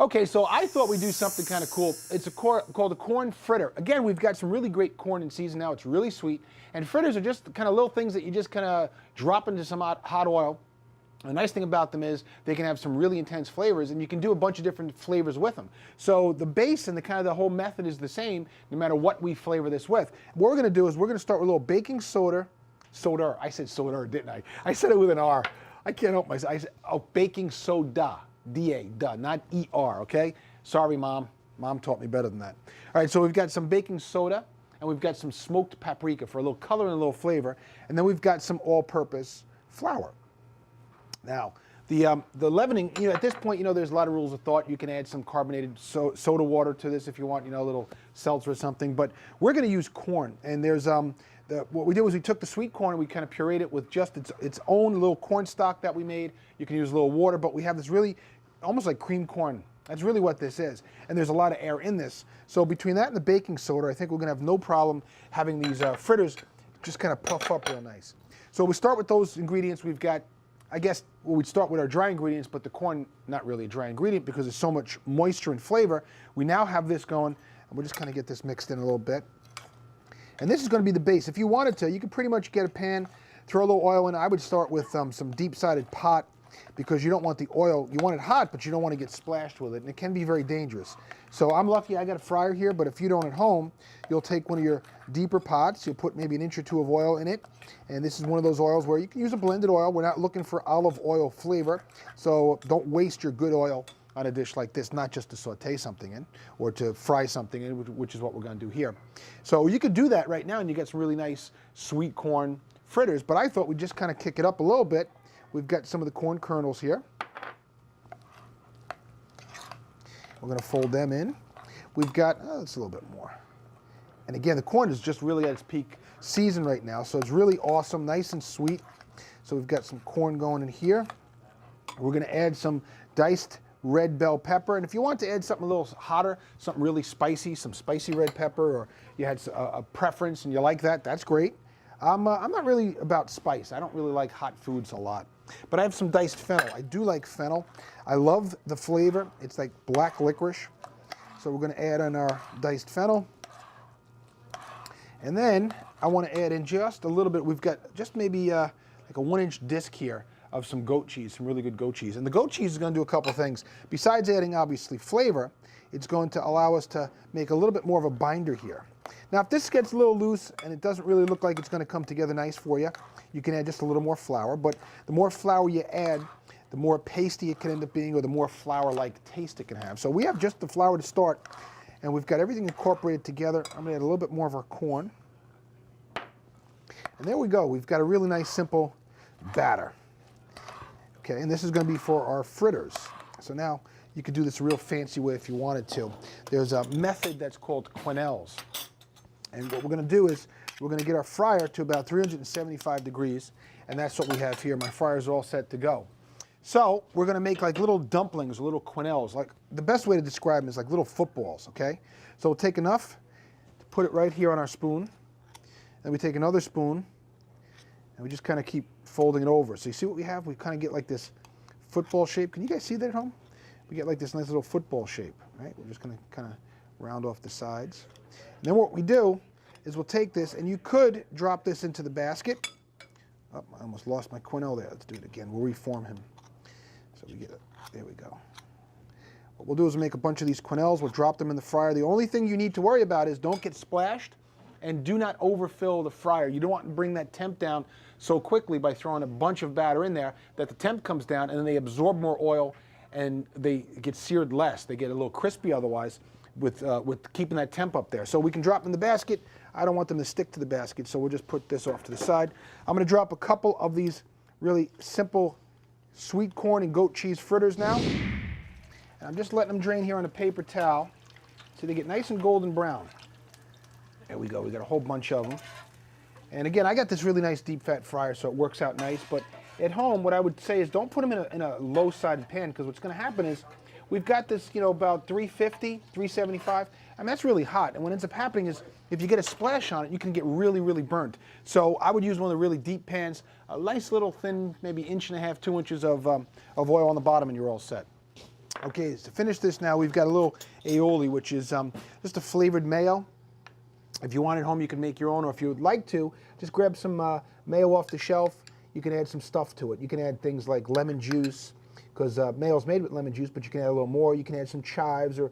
Okay, so I thought we'd do something kind of cool. It's called a corn fritter. Again, we've got some really great corn in season now. It's really sweet. And fritters are just kind of little things that you just kind of drop into some hot oil. The nice thing about them is they can have some really intense flavors, and you can do a bunch of different flavors with them. So the base and the whole method is the same no matter what we flavor this with. What we're going to do is we're going to start with a little baking soda. I said soda, didn't I? I said it with an R. I can't help myself. I said, oh, baking soda. D-A, duh, not E-R, okay? Sorry, Mom. Mom taught me better than that. All right, so we've got some baking soda, and we've got some smoked paprika for a little color and a little flavor, and then we've got some all-purpose flour. Now, the leavening, at this point, there's a lot of rules of thought. You can add some carbonated soda water to this if you want, a little seltzer or something, but we're going to use corn, and there's what we did was we took the sweet corn and we kind of pureed it with just its own little corn stock that we made. You can use a little water, but we have this really almost like cream corn. That's really what this is. And there's a lot of air in this. So between that and the baking soda, I think we're going to have no problem having these fritters just kind of puff up real nice. So we start with those ingredients. We've got, I guess, we'd start with our dry ingredients, but the corn, not really a dry ingredient because there's so much moisture and flavor. We now have this going, and we'll just kind of get this mixed in a little bit. And this is going to be the base. If you wanted to, you could pretty much get a pan, throw a little oil in. I would start with some deep-sided pot because you don't want the oil, you want it hot, but you don't want to get splashed with it, and it can be very dangerous. So I'm lucky I got a fryer here, but if you don't at home, you'll take one of your deeper pots, you'll put maybe an inch or two of oil in it, and this is one of those oils where you can use a blended oil. We're not looking for olive oil flavor, so don't waste your good oil on a dish like this, not just to saute something in or to fry something in, which is what we're going to do here. So you could do that right now and you get some really nice sweet corn fritters, but I thought we'd just kind of kick it up a little bit. We've got some of the corn kernels here. We're going to fold them in. We've got, it's a little bit more. And again, the corn is just really at its peak season right now, so it's really awesome, nice and sweet. So we've got some corn going in here. We're going to add some diced red bell pepper, and if you want to add something a little hotter, something really spicy, some spicy red pepper, or you had a preference and you like that, that's great. I'm not really about spice. I don't really like hot foods a lot, but I have some diced fennel. I do like fennel. I love the flavor. It's like black licorice. So we're going to add in our diced fennel, and then I want to add in just a little bit. We've got just maybe like a 1-inch disc here of some goat cheese, some really good goat cheese. And the goat cheese is going to do a couple things. Besides adding, obviously, flavor, it's going to allow us to make a little bit more of a binder here. Now, if this gets a little loose and it doesn't really look like it's going to come together nice for you, you can add just a little more flour. But the more flour you add, the more pasty it can end up being, or the more flour-like taste it can have. So we have just the flour to start, and we've got everything incorporated together. I'm going to add a little bit more of our corn. And there we go. We've got a really nice, simple batter. Okay, and this is going to be for our fritters. So now you could do this a real fancy way if you wanted to. There's a method that's called quenelles. And what we're going to do is we're going to get our fryer to about 375 degrees, and that's what we have here. My fryer's all set to go. So we're going to make like little dumplings, little quenelles. Like the best way to describe them is like little footballs, okay? So we'll take enough to put it right here on our spoon. Then we take another spoon, and we just kind of keep folding it over. So you see what we have? We kind of get like this football shape. Can you guys see that at home? We get like this nice little football shape, right? We're just going to kind of round off the sides. And then what we do is we'll take this, and you could drop this into the basket. Oh, I almost lost my quenelle there. Let's do it again. We'll reform him. So we get it. There we go. What we'll do is make a bunch of these quenelles. We'll drop them in the fryer. The only thing you need to worry about is don't get splashed, and do not overfill the fryer. You don't want to bring that temp down so quickly by throwing a bunch of batter in there that the temp comes down and then they absorb more oil and they get seared less. They get a little crispy otherwise with keeping that temp up there. So we can drop them in the basket. I don't want them to stick to the basket, so we'll just put this off to the side. I'm going to drop a couple of these really simple sweet corn and goat cheese fritters now. And I'm just letting them drain here on a paper towel so they get nice and golden brown. There we go. We got a whole bunch of them. And again, I got this really nice deep fat fryer, so it works out nice. But at home, what I would say is don't put them in a low-sided pan, because what's going to happen is we've got this, about 350, 375. I mean, that's really hot. And what ends up happening is if you get a splash on it, you can get really, really burnt. So I would use one of the really deep pans, a nice little thin, maybe 1.5 to 2 inches of oil on the bottom, and you're all set. Okay, to finish this now, we've got a little aioli, which is just a flavored mayo. If you want it home, you can make your own, or if you would like to, just grab some mayo off the shelf. You can add some stuff to it. You can add things like lemon juice, because mayo's made with lemon juice, but you can add a little more. You can add some chives or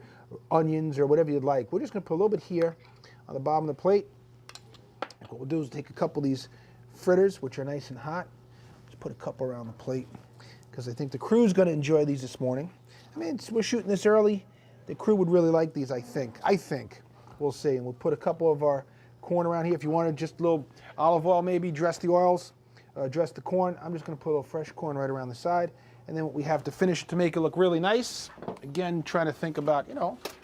onions or whatever you'd like. We're just going to put a little bit here on the bottom of the plate. What we'll do is take a couple of these fritters, which are nice and hot. Just put a couple around the plate, because I think the crew's going to enjoy these this morning. I mean, we're shooting this early. The crew would really like these, I think. We'll see. And we'll put a couple of our corn around here. If you wanted just a little olive oil, maybe dress the oils, dress the corn. I'm just going to put a little fresh corn right around the side. And then what we have to finish to make it look really nice. Again, trying to think about,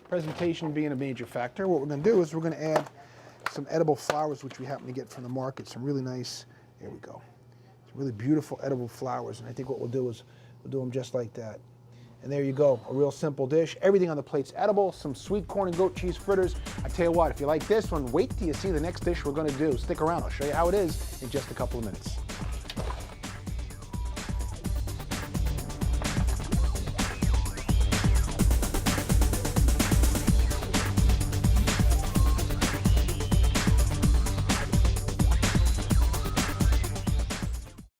presentation being a major factor. What we're going to do is we're going to add some edible flowers, which we happen to get from the market. Some really nice, there we go. Some really beautiful edible flowers. And I think what we'll do is we'll do them just like that. And there you go, a real simple dish. Everything on the plate's edible, some sweet corn and goat cheese fritters. I tell you what, if you like this one, wait till you see the next dish we're gonna do. Stick around, I'll show you how it is in just a couple of minutes.